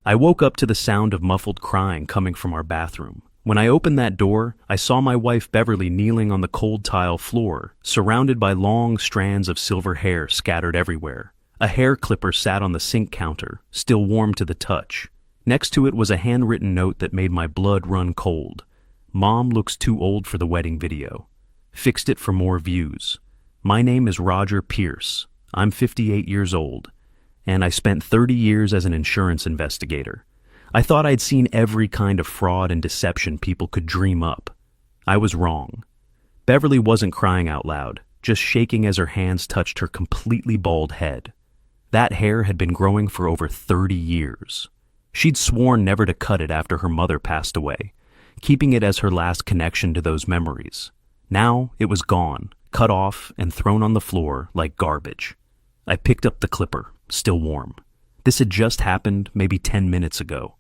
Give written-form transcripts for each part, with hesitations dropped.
I woke up to the sound of muffled crying coming from our bathroom. When I opened that door, I saw my wife Beverly kneeling on the cold tile floor, surrounded by long strands of silver hair scattered everywhere. A hair clipper sat on the sink counter, still warm to the touch. Next to it was a handwritten note that made my blood run cold. Mom looks too old for the wedding video. Fixed it for more views. My name is Roger Pierce. I'm 58 years old, and I spent 30 years as an insurance investigator. I thought I'd seen every kind of fraud and deception people could dream up. I was wrong. Beverly wasn't crying out loud, just shaking as her hands touched her completely bald head. That hair had been growing for over 30 years. She'd sworn never to cut it after her mother passed away, keeping it as her last connection to those memories. Now it was gone, cut off and thrown on the floor like garbage. I picked up the clipper, still warm. This had just happened maybe 10 minutes ago.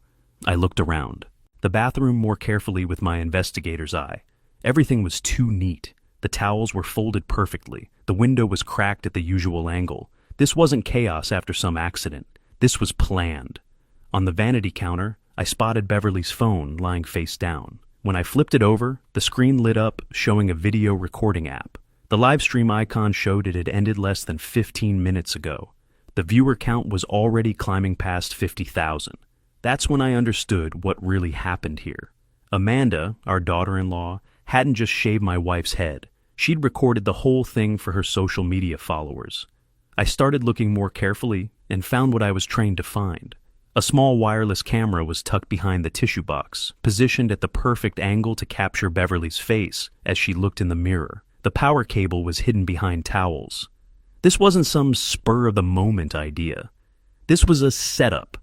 I looked around, the bathroom more carefully with my investigator's eye. Everything was too neat. The towels were folded perfectly. The window was cracked at the usual angle. This wasn't chaos after some accident. This was planned. On the vanity counter, I spotted Beverly's phone lying face down. When I flipped it over, the screen lit up, showing a video recording app. The live stream icon showed it had ended less than 15 minutes ago. The viewer count was already climbing past 50,000. That's when I understood what really happened here. Amanda, our daughter-in-law, hadn't just shaved my wife's head. She'd recorded the whole thing for her social media followers. I started looking more carefully and found what I was trained to find. A small wireless camera was tucked behind the tissue box, positioned at the perfect angle to capture Beverly's face as she looked in the mirror. The power cable was hidden behind towels. This wasn't some spur-of-the-moment idea. This was a setup.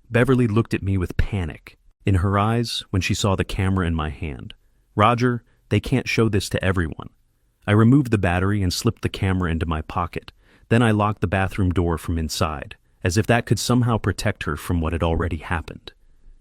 Beverly looked at me with panic in her eyes when she saw the camera in my hand. Roger, they can't show this to everyone. I removed the battery and slipped the camera into my pocket. Then I locked the bathroom door from inside, as if that could somehow protect her from what had already happened.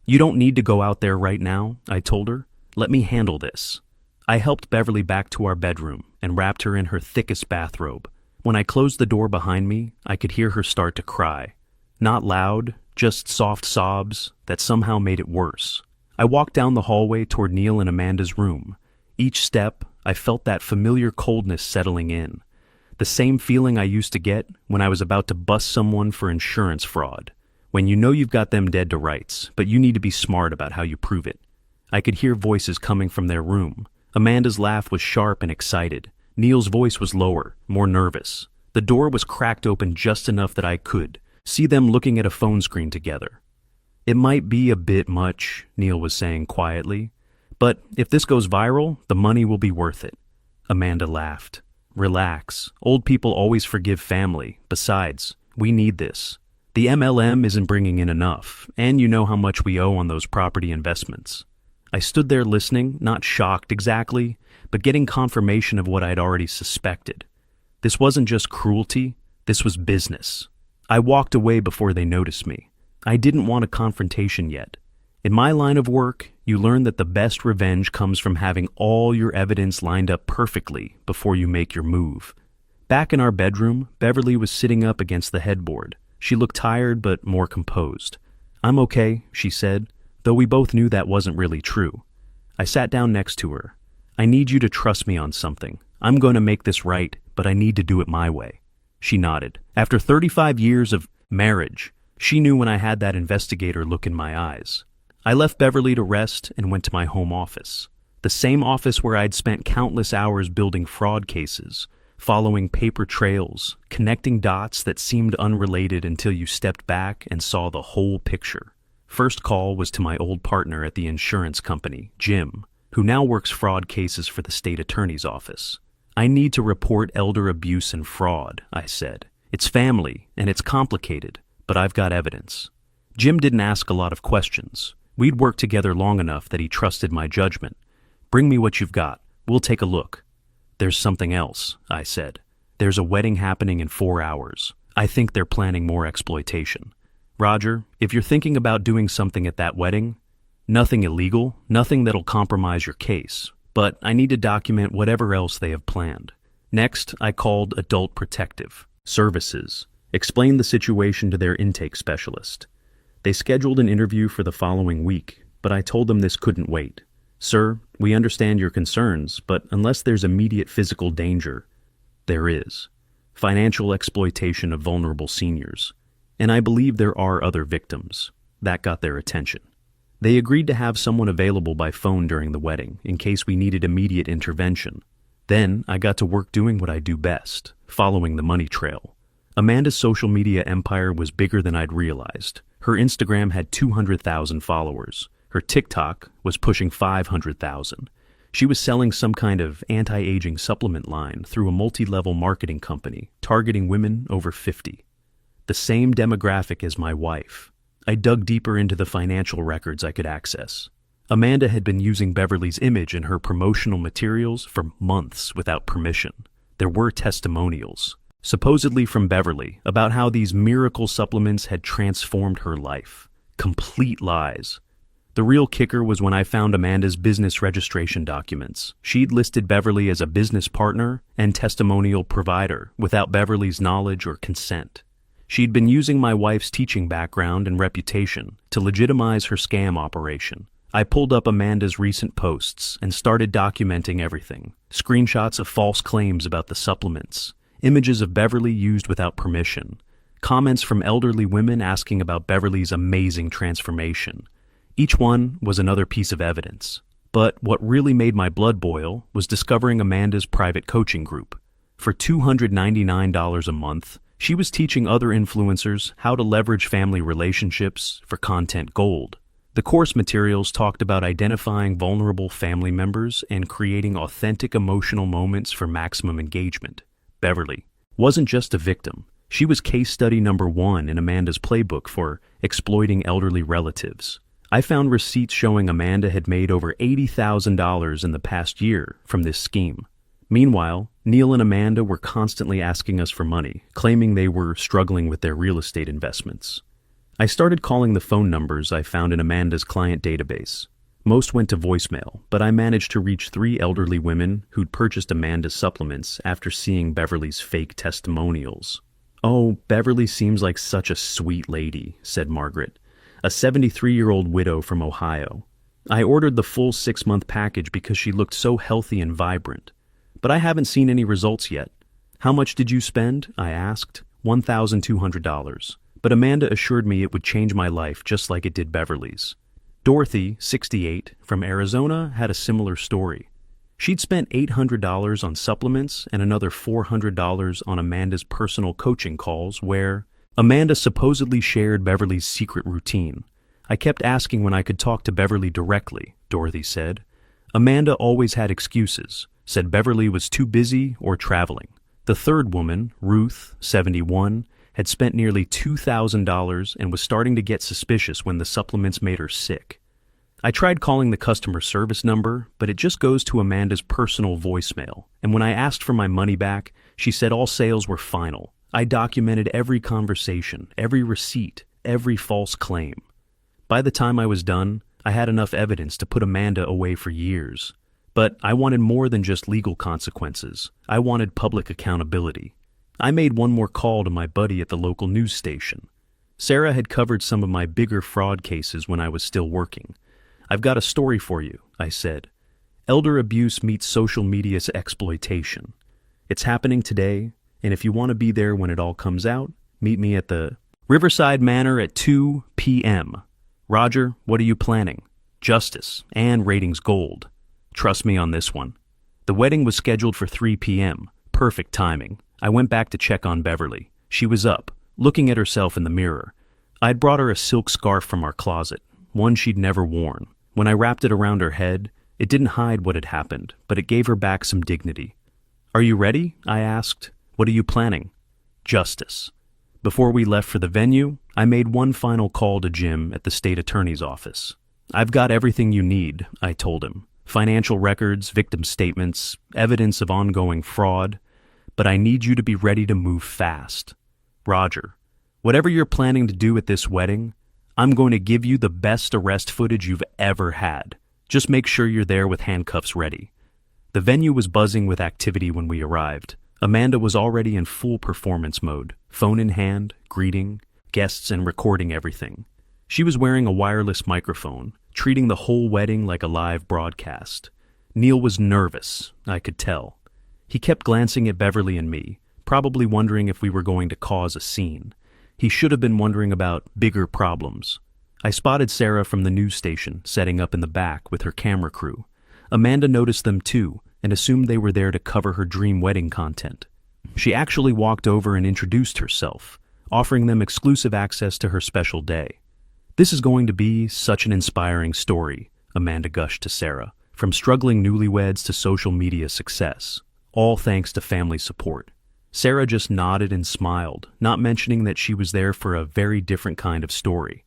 You don't need to go out there right now, I told her. Let me handle this. I helped Beverly back to our bedroom and wrapped her in her thickest bathrobe. When I closed the door behind me, I could hear her start to cry. Not loud, just soft sobs that somehow made it worse. I walked down the hallway toward Neil and Amanda's room. Each step, I felt that familiar coldness settling in. The same feeling I used to get when I was about to bust someone for insurance fraud. When you know you've got them dead to rights, but you need to be smart about how you prove it. I could hear voices coming from their room. Amanda's laugh was sharp and excited. Neil's voice was lower, more nervous. The door was cracked open just enough that I could see them looking at a phone screen together. It might be a bit much, Neil was saying quietly, but if this goes viral, the money will be worth it. Amanda laughed. Relax. Old people always forgive family. Besides, we need this. The MLM isn't bringing in enough, and you know how much we owe on those property investments. I stood there listening, not shocked exactly, but getting confirmation of what I'd already suspected. This wasn't just cruelty, this was business. I walked away before they noticed me. I didn't want a confrontation yet. In my line of work, you learn that the best revenge comes from having all your evidence lined up perfectly before you make your move. Back in our bedroom, Beverly was sitting up against the headboard. She looked tired but more composed. "I'm okay," she said, though we both knew that wasn't really true. I sat down next to her. "I need you to trust me on something. I'm going to make this right, but I need to do it my way." She nodded. After 35 years of marriage, she knew when I had that investigator look in my eyes. I left Beverly to rest and went to my home office. The same office where I'd spent countless hours building fraud cases, following paper trails, connecting dots that seemed unrelated until you stepped back and saw the whole picture. First call was to my old partner at the insurance company, Jim, who now works fraud cases for the state attorney's office. "I need to report elder abuse and fraud," I said. "It's family, and it's complicated, but I've got evidence." Jim didn't ask a lot of questions. We'd worked together long enough that he trusted my judgment. "Bring me what you've got. We'll take a look." "There's something else," I said. "There's a wedding happening in 4 hours. I think they're planning more exploitation. Roger, if you're thinking about doing something at that wedding, nothing illegal, nothing that'll compromise your case, but I need to document whatever else they have planned." Next, I called Adult Protective Services, explained the situation to their intake specialist. They scheduled an interview for the following week, but I told them this couldn't wait. Sir, we understand your concerns, but unless there's immediate physical danger, there is. Financial exploitation of vulnerable seniors. And I believe there are other victims. That got their attention. They agreed to have someone available by phone during the wedding, in case we needed immediate intervention. Then I got to work doing what I do best, following the money trail. Amanda's social media empire was bigger than I'd realized. Her Instagram had 200,000 followers. Her TikTok was pushing 500,000. She was selling some kind of anti-aging supplement line through a multi-level marketing company, targeting women over 50. The same demographic as my wife. I dug deeper into the financial records I could access. Amanda had been using Beverly's image in her promotional materials for months without permission. There were testimonials, supposedly from Beverly, about how these miracle supplements had transformed her life. Complete lies. The real kicker was when I found Amanda's business registration documents. She'd listed Beverly as a business partner and testimonial provider without Beverly's knowledge or consent. She'd been using my wife's teaching background and reputation to legitimize her scam operation. I pulled up Amanda's recent posts and started documenting everything. Screenshots of false claims about the supplements, images of Beverly used without permission, comments from elderly women asking about Beverly's amazing transformation. Each one was another piece of evidence. But what really made my blood boil was discovering Amanda's private coaching group. For $299 a month, she was teaching other influencers how to leverage family relationships for content gold. The course materials talked about identifying vulnerable family members and creating authentic emotional moments for maximum engagement. Beverly wasn't just a victim. She was case study number 1 in Amanda's playbook for exploiting elderly relatives. I found receipts showing Amanda had made over $80,000 in the past year from this scheme. Meanwhile, Neil and Amanda were constantly asking us for money, claiming they were struggling with their real estate investments. I started calling the phone numbers I found in Amanda's client database. Most went to voicemail, but I managed to reach 3 elderly women who'd purchased Amanda's supplements after seeing Beverly's fake testimonials. "Oh, Beverly seems like such a sweet lady," said Margaret, a 73-year-old widow from Ohio. "I ordered the full 6-month package because she looked so healthy and vibrant. But I haven't seen any results yet." "How much did you spend?" I asked. $1,200. But Amanda assured me it would change my life just like it did Beverly's. Dorothy, 68, from Arizona, had a similar story. She'd spent $800 on supplements and another $400 on Amanda's personal coaching calls where Amanda supposedly shared Beverly's secret routine. "I kept asking when I could talk to Beverly directly," Dorothy said. Amanda always had excuses, said Beverly was too busy or traveling. The third woman, Ruth, 71, had spent nearly $2,000 and was starting to get suspicious when the supplements made her sick. I tried calling the customer service number, but it just goes to Amanda's personal voicemail, and when I asked for my money back, she said all sales were final. I documented every conversation, every receipt, every false claim. By the time I was done, I had enough evidence to put Amanda away for years. But I wanted more than just legal consequences. I wanted public accountability. I made one more call to my buddy at the local news station. Sarah had covered some of my bigger fraud cases when I was still working. "I've got a story for you," I said. "Elder abuse meets social media's exploitation. It's happening today, and if you want to be there when it all comes out, meet me at the Riverside Manor at 2 p.m. Roger, what are you planning? Justice and ratings gold. Trust me on this one." The wedding was scheduled for 3 p.m. Perfect timing. I went back to check on Beverly. She was up, looking at herself in the mirror. I'd brought her a silk scarf from our closet, one she'd never worn. When I wrapped it around her head, it didn't hide what had happened, but it gave her back some dignity. "Are you ready?" I asked. "What are you planning?" "Justice." Before we left for the venue, I made one final call to Jim at the state attorney's office. "I've got everything you need," I told him. "Financial records, victim statements, evidence of ongoing fraud. But I need you to be ready to move fast." "Roger. Whatever you're planning to do at this wedding, I'm going to give you the best arrest footage you've ever had. Just make sure you're there with handcuffs ready." The venue was buzzing with activity when we arrived. Amanda was already in full performance mode, phone in hand, greeting guests and recording everything. She was wearing a wireless microphone, treating the whole wedding like a live broadcast. Neil was nervous, I could tell. He kept glancing at Beverly and me, probably wondering if we were going to cause a scene. He should have been wondering about bigger problems. I spotted Sarah from the news station, setting up in the back with her camera crew. Amanda noticed them too, and assumed they were there to cover her dream wedding content. She actually walked over and introduced herself, offering them exclusive access to her special day. "This is going to be such an inspiring story," Amanda gushed to Sarah, "from struggling newlyweds to social media success, all thanks to family support." Sarah just nodded and smiled, not mentioning that she was there for a very different kind of story.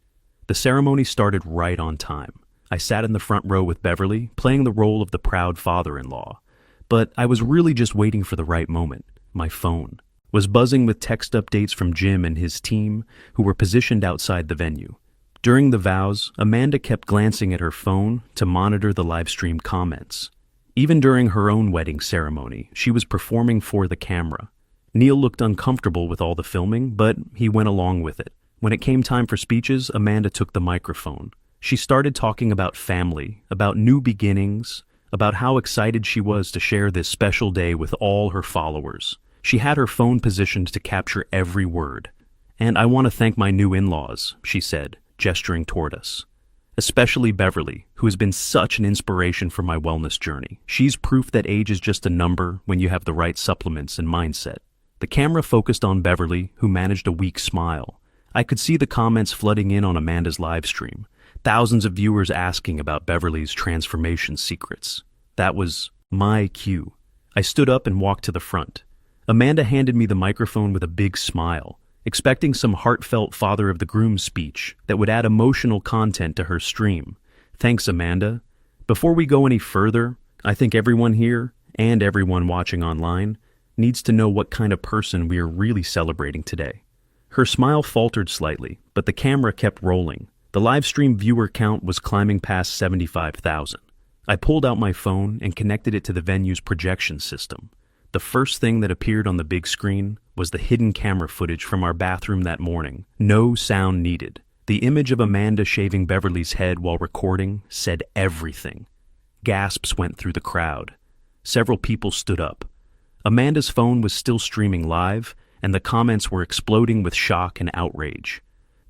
The ceremony started right on time. I sat in the front row with Beverly, playing the role of the proud father-in-law. But I was really just waiting for the right moment. My phone was buzzing with text updates from Jim and his team, who were positioned outside the venue. During the vows, Amanda kept glancing at her phone to monitor the live stream comments. Even during her own wedding ceremony, she was performing for the camera. Neil looked uncomfortable with all the filming, but he went along with it. When it came time for speeches, Amanda took the microphone. She started talking about family, about new beginnings, about how excited she was to share this special day with all her followers. She had her phone positioned to capture every word. "And I want to thank my new in-laws," she said, gesturing toward us. "Especially Beverly, who has been such an inspiration for my wellness journey. She's proof that age is just a number when you have the right supplements and mindset." The camera focused on Beverly, who managed a weak smile. I could see the comments flooding in on Amanda's live stream. Thousands of viewers asking about Beverly's transformation secrets. That was my cue. I stood up and walked to the front. Amanda handed me the microphone with a big smile, expecting some heartfelt father of the groom speech that would add emotional content to her stream. Thanks, Amanda. Before we go any further, I think everyone here, and everyone watching online, needs to know what kind of person we are really celebrating today. Her smile faltered slightly, but the camera kept rolling. The live stream viewer count was climbing past 75,000. I pulled out my phone and connected it to the venue's projection system. The first thing that appeared on the big screen was the hidden camera footage from our bathroom that morning. No sound needed. The image of Amanda shaving Beverly's head while recording said everything. Gasps went through the crowd. Several people stood up. Amanda's phone was still streaming live, and the comments were exploding with shock and outrage.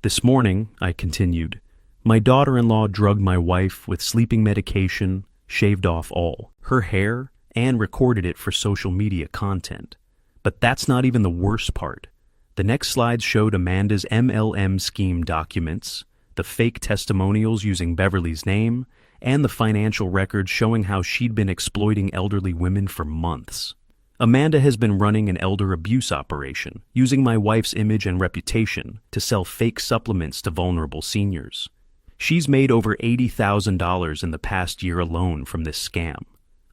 "This morning," I continued, "my daughter-in-law drugged my wife with sleeping medication, shaved off all her hair, and recorded it for social media content. But that's not even the worst part. The next slides showed Amanda's MLM scheme documents, the fake testimonials using Beverly's name, and the financial records showing how she'd been exploiting elderly women for months. Amanda has been running an elder abuse operation, using my wife's image and reputation to sell fake supplements to vulnerable seniors. She's made over $80,000 in the past year alone from this scam."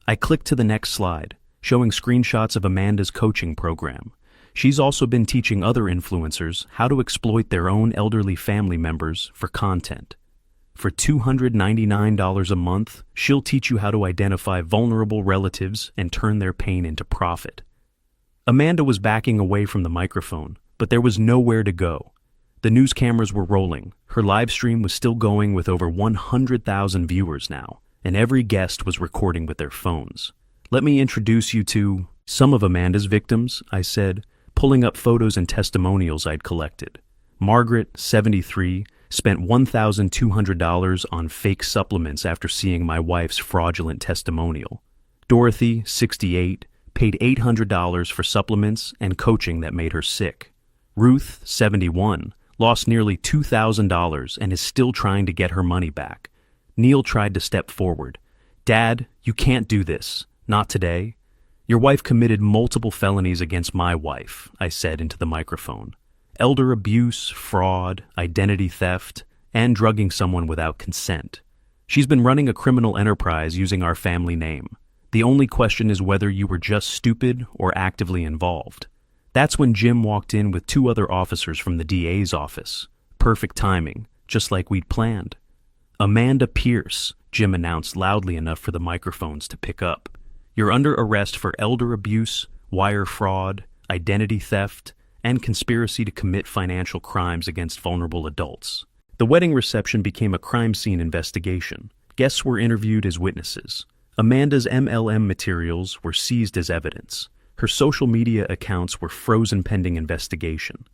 I clicked to the next slide, showing screenshots of Amanda's coaching program. She's also been teaching other influencers how to exploit their own elderly family members for content. For $299 a month, she'll teach you how to identify vulnerable relatives and turn their pain into profit. Amanda was backing away from the microphone, but there was nowhere to go. The news cameras were rolling. Her live stream was still going with over 100,000 viewers now, and every guest was recording with their phones. "Let me introduce you to some of Amanda's victims," I said, pulling up photos and testimonials I'd collected. Margaret, 73, spent $1,200 on fake supplements after seeing my wife's fraudulent testimonial. Dorothy, 68, paid $800 for supplements and coaching that made her sick. Ruth, 71, lost nearly $2,000 and is still trying to get her money back. Neil tried to step forward. "Dad, you can't do this. Not today. Your wife committed multiple felonies against my wife," I said into the microphone. "Elder abuse, fraud, identity theft, and drugging someone without consent. She's been running a criminal enterprise using our family name. The only question is whether you were just stupid or actively involved." That's when Jim walked in with two other officers from the DA's office. Perfect timing, just like we'd planned. "Amanda Pierce," Jim announced loudly enough for the microphones to pick up. "You're under arrest for elder abuse, wire fraud, identity theft, and conspiracy to commit financial crimes against vulnerable adults. The wedding reception became a crime scene investigation. Guests were interviewed as witnesses. Amanda's MLM materials were seized as evidence. Her social media accounts were frozen pending investigation.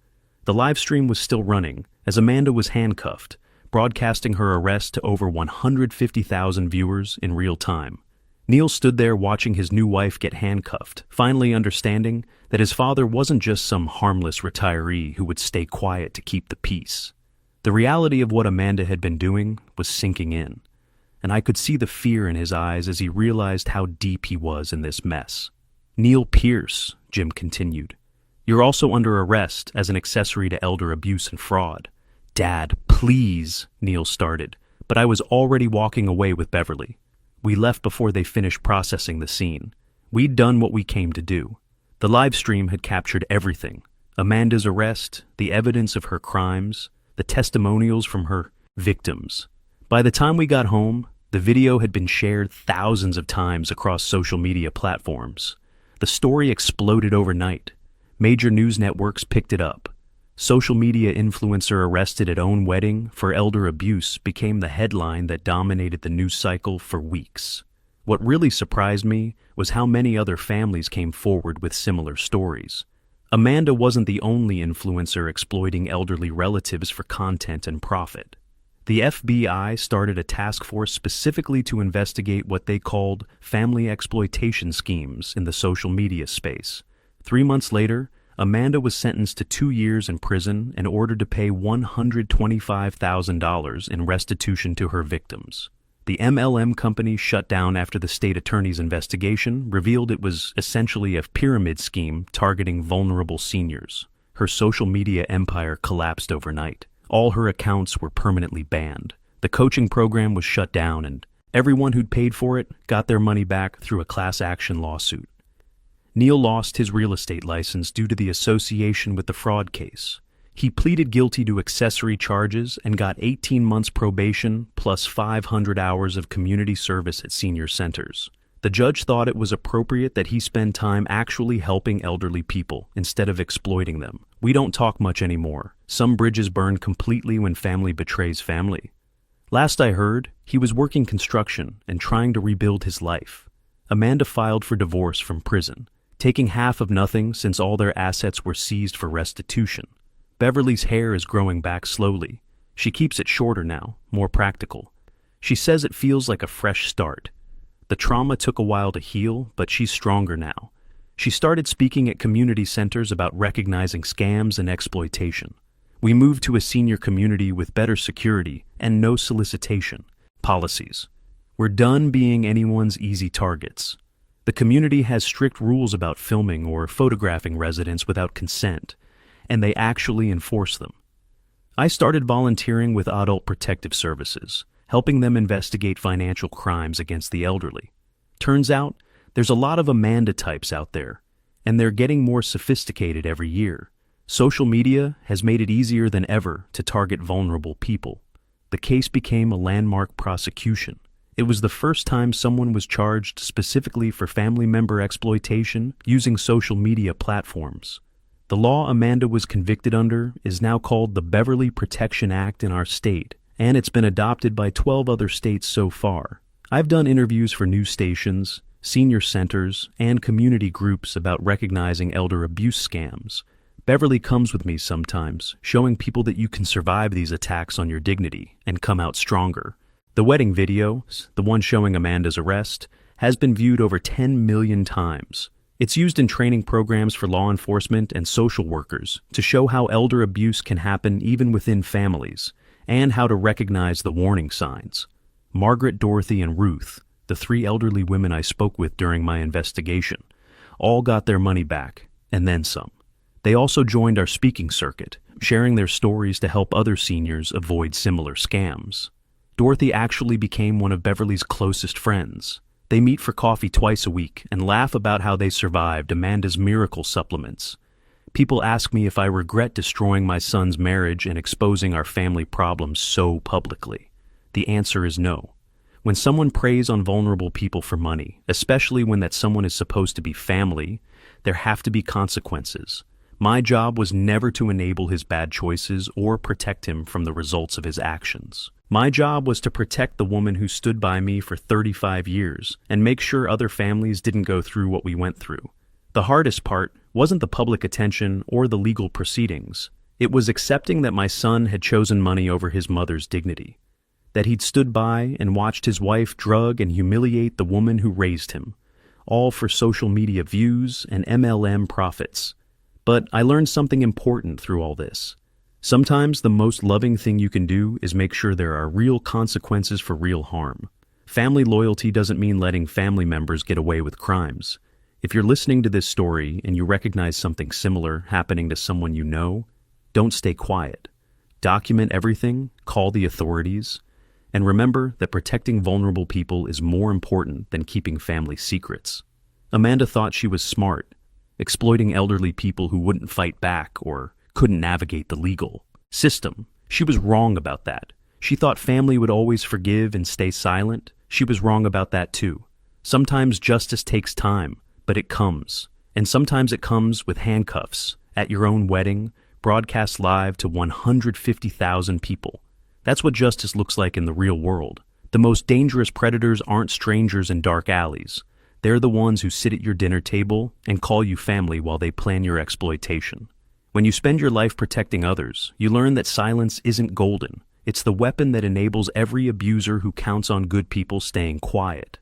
The live stream was still running as Amanda was handcuffed, broadcasting her arrest to over 150,000 viewers in real time. Neil stood there watching his new wife get handcuffed, finally understanding that his father wasn't just some harmless retiree who would stay quiet to keep the peace. The reality of what Amanda had been doing was sinking in, and I could see the fear in his eyes as he realized how deep he was in this mess. "Neil Pierce," Jim continued, "you're also under arrest as an accessory to elder abuse and fraud." "Dad, please," Neil started, but I was already walking away with Beverly. We left before they finished processing the scene. We'd done what we came to do. The live stream had captured everything: Amanda's arrest, the evidence of her crimes, the testimonials from her victims. By the time we got home, the video had been shared thousands of times across social media platforms. The story exploded overnight. Major news networks picked it up. "Social media influencer arrested at own wedding for elder abuse" became the headline that dominated the news cycle for weeks. What really surprised me was how many other families came forward with similar stories. Amanda wasn't the only influencer exploiting elderly relatives for content and profit. The FBI started a task force specifically to investigate what they called family exploitation schemes in the social media space. 3 months later, Amanda was sentenced to 2 years in prison and ordered to pay $125,000 in restitution to her victims. The MLM company shut down after the state attorney's investigation revealed it was essentially a pyramid scheme targeting vulnerable seniors. Her social media empire collapsed overnight. All her accounts were permanently banned. The coaching program was shut down, and everyone who'd paid for it got their money back through a class action lawsuit. Neil lost his real estate license due to the association with the fraud case. He pleaded guilty to accessory charges and got 18 months probation plus 500 hours of community service at senior centers. The judge thought it was appropriate that he spend time actually helping elderly people instead of exploiting them. We don't talk much anymore. Some bridges burn completely when family betrays family. Last I heard, he was working construction and trying to rebuild his life. Amanda filed for divorce from prison, taking half of nothing since all their assets were seized for restitution. Beverly's hair is growing back slowly. She keeps it shorter now, more practical. She says it feels like a fresh start. The trauma took a while to heal, but she's stronger now. She started speaking at community centers about recognizing scams and exploitation. We moved to a senior community with better security and no solicitation policies. We're done being anyone's easy targets. The community has strict rules about filming or photographing residents without consent, and they actually enforce them. I started volunteering with Adult Protective Services, helping them investigate financial crimes against the elderly. Turns out, there's a lot of Amanda types out there, and they're getting more sophisticated every year. Social media has made it easier than ever to target vulnerable people. The case became a landmark prosecution. It was the first time someone was charged specifically for family member exploitation using social media platforms. The law Amanda was convicted under is now called the Beverly Protection Act in our state, and it's been adopted by 12 other states so far. I've done interviews for news stations, senior centers, and community groups about recognizing elder abuse scams. Beverly comes with me sometimes, showing people that you can survive these attacks on your dignity and come out stronger. The wedding video, the one showing Amanda's arrest, has been viewed over 10 million times. It's used in training programs for law enforcement and social workers to show how elder abuse can happen even within families, and how to recognize the warning signs. Margaret, Dorothy, and Ruth, the 3 elderly women I spoke with during my investigation, all got their money back, and then some. They also joined our speaking circuit, sharing their stories to help other seniors avoid similar scams. Dorothy actually became one of Beverly's closest friends. They meet for coffee twice a week and laugh about how they survived Amanda's miracle supplements. People ask me if I regret destroying my son's marriage and exposing our family problems so publicly. The answer is no. When someone preys on vulnerable people for money, especially when that someone is supposed to be family, there have to be consequences. My job was never to enable his bad choices or protect him from the results of his actions. My job was to protect the woman who stood by me for 35 years and make sure other families didn't go through what we went through. The hardest part wasn't the public attention or the legal proceedings. It was accepting that my son had chosen money over his mother's dignity, that he'd stood by and watched his wife drug and humiliate the woman who raised him, all for social media views and MLM profits. But I learned something important through all this. Sometimes the most loving thing you can do is make sure there are real consequences for real harm. Family loyalty doesn't mean letting family members get away with crimes. If you're listening to this story and you recognize something similar happening to someone you know, don't stay quiet. Document everything, call the authorities, and remember that protecting vulnerable people is more important than keeping family secrets. Amanda thought she was smart, exploiting elderly people who wouldn't fight back or couldn't navigate the legal system. She was wrong about that. She thought family would always forgive and stay silent. She was wrong about that too. Sometimes justice takes time, but it comes. And sometimes it comes with handcuffs, at your own wedding, broadcast live to 150,000 people. That's what justice looks like in the real world. The most dangerous predators aren't strangers in dark alleys. They're the ones who sit at your dinner table and call you family while they plan your exploitation. When you spend your life protecting others, you learn that silence isn't golden. It's the weapon that enables every abuser who counts on good people staying quiet.